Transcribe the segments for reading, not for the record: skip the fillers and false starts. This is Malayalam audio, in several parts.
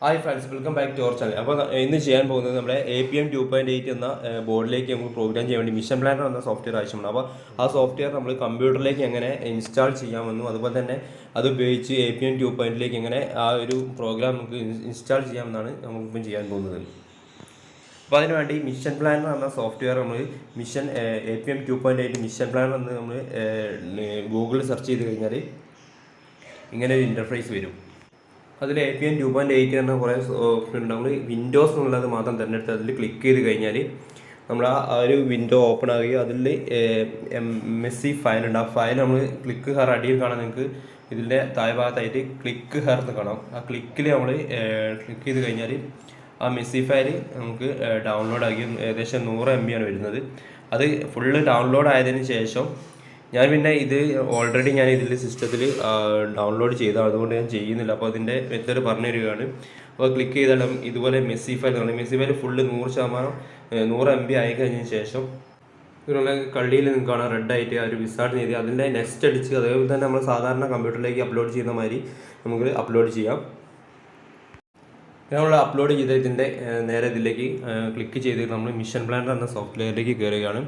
Hi friends, welcome back to our channel. അപ്പോൾ ഇന്ന് ചെയ്യാൻ പോകുന്നത് നമ്മുടെ APM 2.8 എന്ന ബോർഡിലേക്ക് നമുക്ക് പ്രോഗ്രാം ചെയ്യാൻ വേണ്ടി മിഷൻ പ്ലാനർ എന്ന സോഫ്റ്റ്വെയർ ആവശ്യമാണ്. അപ്പോൾ ആ സോഫ്റ്റ്വെയർ നമ്മൾ കമ്പ്യൂട്ടറിലേക്ക് എങ്ങനെ ഇൻസ്റ്റാൾ ചെയ്യാമെന്നും അതുപോലെ തന്നെ അത് ഉപയോഗിച്ച് APM 2.ലേക്ക് എങ്ങനെ ആ ഒരു പ്രോഗ്രാം നമുക്ക് ഇൻസ്റ്റാൾ ചെയ്യാമെന്നാണ് നമുക്കിപ്പം ചെയ്യാൻ പോകുന്നത്. അപ്പോൾ അതിനുവേണ്ടി മിഷൻ പ്ലാനർ എന്ന സോഫ്റ്റ്വെയർ നമ്മൾ APM 2.8 മിഷൻ പ്ലാനർ എന്ന് നമ്മൾ ഗൂഗിളിൽ സെർച്ച് ചെയ്ത് കഴിഞ്ഞാൽ ഇങ്ങനെ ഒരു ഇൻ്റർഫേസ് വരും. അതിൽ APM 2.8 എന്ന കുറേ ഓപ്ഷൻ ഉണ്ട്. നമ്മൾ വിൻഡോസ് എന്നുള്ളത് മാത്രം തിരഞ്ഞെടുത്ത് അതിൽ ക്ലിക്ക് ചെയ്ത് കഴിഞ്ഞാൽ നമ്മൾ ആ ഒരു വിൻഡോ ഓപ്പൺ ആവുകയും അതിൽ MSC ഫയൽ ഉണ്ട്. ആ ഫയൽ നമ്മൾ ക്ലിക്ക് ഹെയർ അടിയിൽ കാണാൻ നിങ്ങൾക്ക് ഇതിൻ്റെ താഴെ ഭാഗത്തായിട്ട് ക്ലിക്ക് ഹെയർ എന്ന് കാണാം. ആ ക്ലിക്കിൽ നമ്മൾ ക്ലിക്ക് ചെയ്ത് കഴിഞ്ഞാൽ ആ MSC ഫയൽ നമുക്ക് ഡൗൺലോഡ് ആകുകയും ഏകദേശം 100 MB ആണ് വരുന്നത്. അത് ഫുള്ള് ഡൗൺലോഡ് ആയതിനു ശേഷം ഞാൻ പിന്നെ ഇത് ഓൾറെഡി ഞാൻ ഇതിൽ സിസ്റ്റത്തിൽ ഡൗൺലോഡ് ചെയ്തതാണ്, അതുകൊണ്ട് ഞാൻ ചെയ്യുന്നില്ല. അപ്പോൾ അതിൻ്റെ മെത്തേഡ് പറഞ്ഞു തരികയാണ്. അപ്പോൾ ക്ലിക്ക് ചെയ്താലും ഇതുപോലെ MSC file file full 100 MB ആയി കഴിഞ്ഞതിന് ശേഷം ഇതിനുള്ള കള്ളിയിൽ നിങ്ങൾക്ക് കാണാം റെഡായിട്ട് ആ ഒരു വിസാർഡ് ചെയ്ത് അതിൻ്റെ നെക്സ്റ്റ് അടിച്ച് അതേപോലെ തന്നെ നമ്മൾ സാധാരണ കമ്പ്യൂട്ടറിലേക്ക് അപ്ലോഡ് ചെയ്യുന്ന മാതിരി നമുക്ക് അപ്ലോഡ് ചെയ്യാം. നമ്മൾ അപ്ലോഡ് ചെയ്ത ഇതിൻ്റെ നേരെ ഇതിലേക്ക് ക്ലിക്ക് ചെയ്ത് നമ്മൾ മിഷൻ പ്ലാനർ എന്ന സോഫ്റ്റ്വെയറിലേക്ക് കയറുകയാണ്.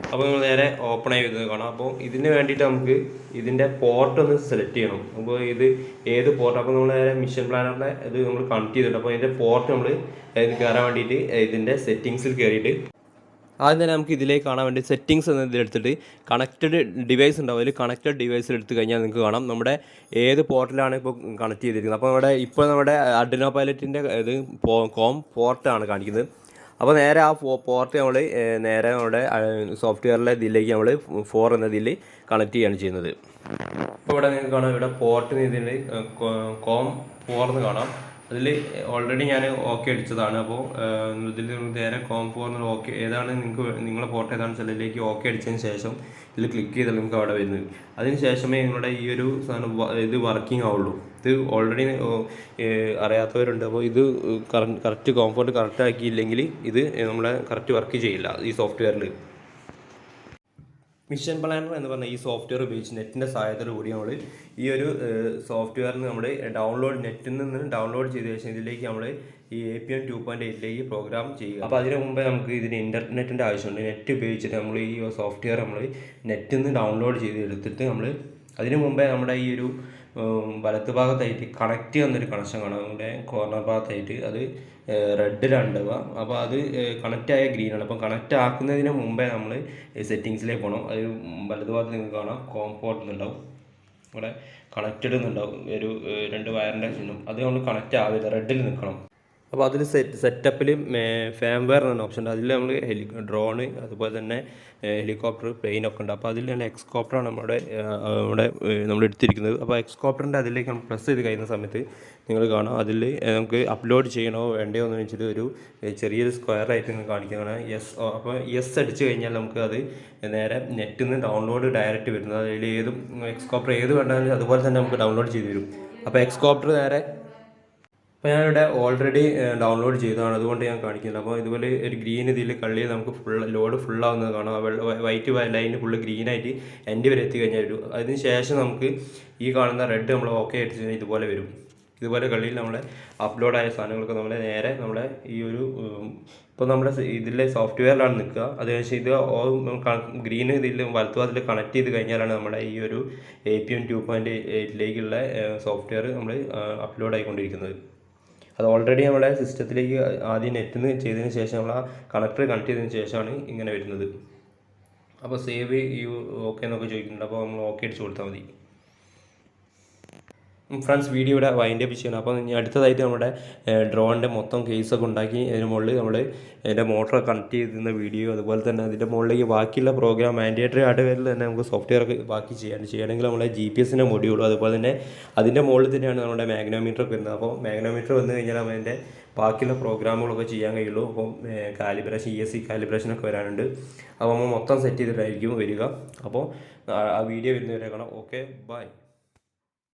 അപ്പോൾ നമ്മൾ നേരെ ഓപ്പൺ ആയി വരുന്നത് കാണാം. അപ്പോൾ ഇതിന് വേണ്ടിയിട്ട് നമുക്ക് ഇതിൻ്റെ പോർട്ട് ഒന്ന് സെലക്ട് ചെയ്യണം. അപ്പോൾ ഇത് ഏത് പോർട്ട്, അപ്പോൾ നമ്മൾ നേരെ മിഷൻ പ്ലാനറിൻ്റെ ഇത് നമ്മൾ കണക്ട് ചെയ്തിട്ട് അപ്പോൾ ഇതിൻ്റെ പോർട്ട് നമ്മൾ കയറാൻ വേണ്ടിയിട്ട് ഇതിൻ്റെ സെറ്റിങ്സിൽ കയറിയിട്ട് ആദ്യം തന്നെ നമുക്ക് ഇതിലേക്ക് കാണാൻ വേണ്ടി സെറ്റിങ്സ് എന്ന ഇതിലെടുത്തിട്ട് കണക്റ്റഡ് ഡിവൈസ് ഉണ്ടാവും. അതിൽ കണക്റ്റഡ് ഡിവൈസിൽ എടുത്ത് കഴിഞ്ഞാൽ നിങ്ങൾക്ക് കാണാം നമ്മുടെ ഏത് പോർട്ടിലാണ് ഇപ്പോൾ കണക്ട് ചെയ്തിരിക്കുന്നത്. അപ്പോൾ നമ്മുടെ അർഡിനോ പൈലറ്റിൻ്റെ ഇത് കോം പോർട്ടാണ് കാണിക്കുന്നത്. അപ്പോൾ നേരെ ആ പോർട്ട് നമ്മൾ നേരെ നമ്മുടെ സോഫ്റ്റ്വെയറിലെ ഇതിലേക്ക് നമ്മൾ 4 എന്നതിൽ കണക്ട് ചെയ്യുകയാണ് ചെയ്യുന്നത്. അപ്പോൾ ഇവിടെ നിങ്ങൾക്ക് കാണാം, ഇവിടെ പോർട്ട് ഇതിൽ കോം 4 എന്ന് കാണാം. അതിൽ ഓൾറെഡി ഞാൻ ഓക്കെ അടിച്ചതാണ്. അപ്പോൾ ഇതിൽ നേരെ കോം 4 ഓക്കെ ഏതാണ് നിങ്ങളുടെ പോർട്ട് ഏതാണ് ചിലതിലേക്ക് ഓക്കെ അടിച്ചതിന് ശേഷം ഇതിൽ ക്ലിക്ക് ചെയ്താൽ നിങ്ങൾക്ക് അവിടെ വരുന്നത്. അതിന് ശേഷമേ നിങ്ങളുടെ ഈ ഒരു സാധനം ഇത് വർക്കിംഗ് ആവുള്ളൂ. ഇത് ഓൾറെഡി അറിയാത്തവരുണ്ട്. അപ്പോൾ ഇത് കറക്റ്റ് കോംഫോർട്ട് കറക്റ്റ് ആക്കിയില്ലെങ്കിൽ ഇത് നമ്മളെ കറക്റ്റ് വർക്ക് ചെയ്യില്ല ഈ സോഫ്റ്റ്വെയറിൽ. മിഷൻ പ്ലാനർ എന്ന് പറഞ്ഞാൽ ഈ സോഫ്റ്റ്വെയർ ഉപയോഗിച്ച് നെറ്റിൻ്റെ സഹായത്തോടു കൂടി നമ്മൾ ഈ ഒരു സോഫ്റ്റ്വെയറിന് നമ്മൾ നെറ്റിൽ നിന്ന് ഡൗൺലോഡ് ചെയ്ത ശേഷം ഇതിലേക്ക് നമ്മൾ ഈ APM 2.8ലേക്ക് പ്രോഗ്രാം ചെയ്യുക. അപ്പോൾ അതിന് മുമ്പേ നമുക്ക് ഇതിന് ഇൻ്റർനെറ്റിൻ്റെ ആവശ്യമുണ്ട്. നെറ്റ് ഉപയോഗിച്ചിട്ട് നമ്മൾ ഈ സോഫ്റ്റ്വെയർ നമ്മൾ നെറ്റിൽ നിന്ന് ഡൗൺലോഡ് ചെയ്ത് എടുത്തിട്ട് നമ്മൾ അതിന് മുമ്പേ നമ്മുടെ ഈ ഒരു വലത്ത് ഭാഗത്തായിട്ട് കണക്റ്റ് എന്നൊരു കണക്ഷൻ കാണാം. നമ്മുടെ കോർണർ ഭാഗത്തായിട്ട് അത് റെഡിലാണ് ഉണ്ടാവുക. അപ്പോൾ അത് കണക്റ്റായ ഗ്രീനാണ്. അപ്പോൾ കണക്റ്റ് ആക്കുന്നതിന് മുമ്പേ നമ്മൾ സെറ്റിങ്സിലേക്ക് പോകണം. അത് വലത് ഭാഗത്ത് നിങ്ങൾക്ക് കാണാം കോംപോർട്ട് എന്നുണ്ടാവും, ഇവിടെ കണക്റ്റഡ് എന്നുണ്ടാവും, ഒരു 2 വയറിൻ്റെ ചിഹ്നം. അത് നമ്മൾ കണക്റ്റ് ആവില്ല, റെഡിൽ നിൽക്കണം. അപ്പോൾ അതിൽ സെറ്റപ്പിൽ ഫേംവെയർ എന്ന ഓപ്ഷൻ ഉണ്ട്. അതിൽ നമ്മൾ ഡ്രോണ് അതുപോലെ തന്നെ ഹെലികോപ്റ്റർ പ്ലെയിനൊക്കെ ഉണ്ട്. അപ്പോൾ അതിൽ തന്നെ എക്സ്കോപ്റ്ററാണ് നമ്മൾ എടുത്തിരിക്കുന്നത്. അപ്പോൾ എക്സ്കോപ്റ്ററിൻ്റെ അതിലേക്ക് നമ്മൾ പ്രസ് ചെയ്ത് കഴിയുന്ന സമയത്ത് നിങ്ങൾ കാണാം അതിൽ നമുക്ക് അപ്ലോഡ് ചെയ്യണോ വേണ്ടയോ എന്ന് വെച്ചിട്ട് ഒരു ചെറിയൊരു സ്ക്വയറായിട്ട് നിങ്ങൾ കാണിക്കുന്നതാണ് അപ്പോൾ അടിച്ച് കഴിഞ്ഞാൽ നമുക്ക് അത് നേരെ നെറ്റിൽ നിന്ന് ഡൗൺലോഡ് ഡയറക്റ്റ് വരുന്നത്. അതിൽ എക്സ്കോപ്റ്റർ ഏത് വേണ്ടാലും അതുപോലെ തന്നെ നമുക്ക് ഡൗൺലോഡ് ചെയ്ത് തരും. അപ്പോൾ എക്സ്കോപ്റ്റർ നേരെ അപ്പോൾ ഞാനിവിടെ ഓൾറെഡി ഡൗൺലോഡ് ചെയ്തതാണ്, അതുകൊണ്ട് ഞാൻ കാണിക്കുന്നില്ല. അപ്പോൾ ഇതുപോലെ ഒരു ഗ്രീൻ ഇതിൽ കള്ളിയിൽ നമുക്ക് ലോഡ് ഫുള്ളാവുന്നത് കാണാം. വൈറ്റ് ലൈന് ഫുള്ള് ഗ്രീനായിട്ട് എൻഡ് വരെ എത്തി കഴിഞ്ഞാൽ വരും. അതിന് ശേഷം നമുക്ക് ഈ കാണുന്ന റെഡ് നമ്മൾ ഓക്കെ അടിച്ച് കഴിഞ്ഞാൽ ഇതുപോലെ വരും. ഇതുപോലെ കള്ളിയിൽ നമ്മളെ അപ്ലോഡായ സാധനങ്ങളൊക്കെ നമ്മളെ നേരെ നമ്മുടെ ഈ ഒരു ഇപ്പോൾ നമ്മുടെ ഇതിലെ സോഫ്റ്റ്വെയറിലാണ് നിൽക്കുക. അതിനുശേഷം ഇത് ഗ്രീൻ ഇതിൽ വലത്തുഭാഗത്തിൽ കണക്ട് ചെയ്ത് കഴിഞ്ഞാലാണ് നമ്മുടെ ഈ ഒരു APM 2.8ലേക്കുള്ള സോഫ്റ്റ്വെയർ നമ്മൾ അപ്ലോഡ് ആയിക്കൊണ്ടിരിക്കുന്നത്. അത് ഓൾറെഡി നമ്മുടെ സിസ്റ്റത്തിലേക്ക് ആദ്യം നെറ്റിൽ നിന്ന് ചെയ്തതിന് ശേഷം നമ്മൾ ആ കണക്ടർ കണക്ട് ചെയ്തതിന് ശേഷമാണ് ഇങ്ങനെ വരുന്നത്. അപ്പോൾ സേവ് ഓക്കെ എന്നൊക്കെ ചോദിക്കുന്നുണ്ട്. അപ്പോൾ നമ്മൾ ഓക്കെ അടിച്ച് കൊടുത്താൽ മതി. ഫ്രണ്ട്സ്, വീഡിയോ ഇവിടെ വൈൻഡ് അപ്പ് ചെയ്യണം. അപ്പോൾ ഇനി അടുത്തതായിട്ട് നമ്മുടെ ഡ്രോണിൻ്റെ മൊത്തം കേസൊക്കെ ഉണ്ടാക്കി അതിന് മുകളിൽ നമ്മൾ അതിൻ്റെ മോട്ടർ കണക്ട് ചെയ്തിരുന്ന വീഡിയോ അതുപോലെ തന്നെ അതിൻ്റെ മുകളിലേക്ക് ബാക്കിയുള്ള പ്രോഗ്രാം മാൻഡേറ്ററി ഹാർഡ്വെയറിൽ തന്നെ നമുക്ക് സോഫ്റ്റ്വെയർ ഒക്കെ ബാക്കി ചെയ്യണമെങ്കിൽ നമ്മളെ GPS മൊഡ്യൂളും അതുപോലെ തന്നെ അതിൻ്റെ മുകളിൽ തന്നെയാണ് നമ്മുടെ മാഗ്നോമീറ്റർ ഒക്കെ വരുന്നത്. അപ്പോൾ മാഗ്നോമീറ്റർ വന്നു കഴിഞ്ഞാൽ അതിൻ്റെ ബാക്കിയുള്ള പ്രോഗ്രാമുകളൊക്കെ ചെയ്യാൻ കഴിയുള്ളൂ. അപ്പം കാലിബ്രേഷൻ ESC കാലിബ്രേഷനൊക്കെ വരാനുണ്ട്. അപ്പോൾ നമ്മൾ മൊത്തം സെറ്റ് ചെയ്തിട്ടായിരിക്കും വരിക. അപ്പോൾ ആ വീഡിയോ വരുന്നവരെ കാണാം. Okay, by.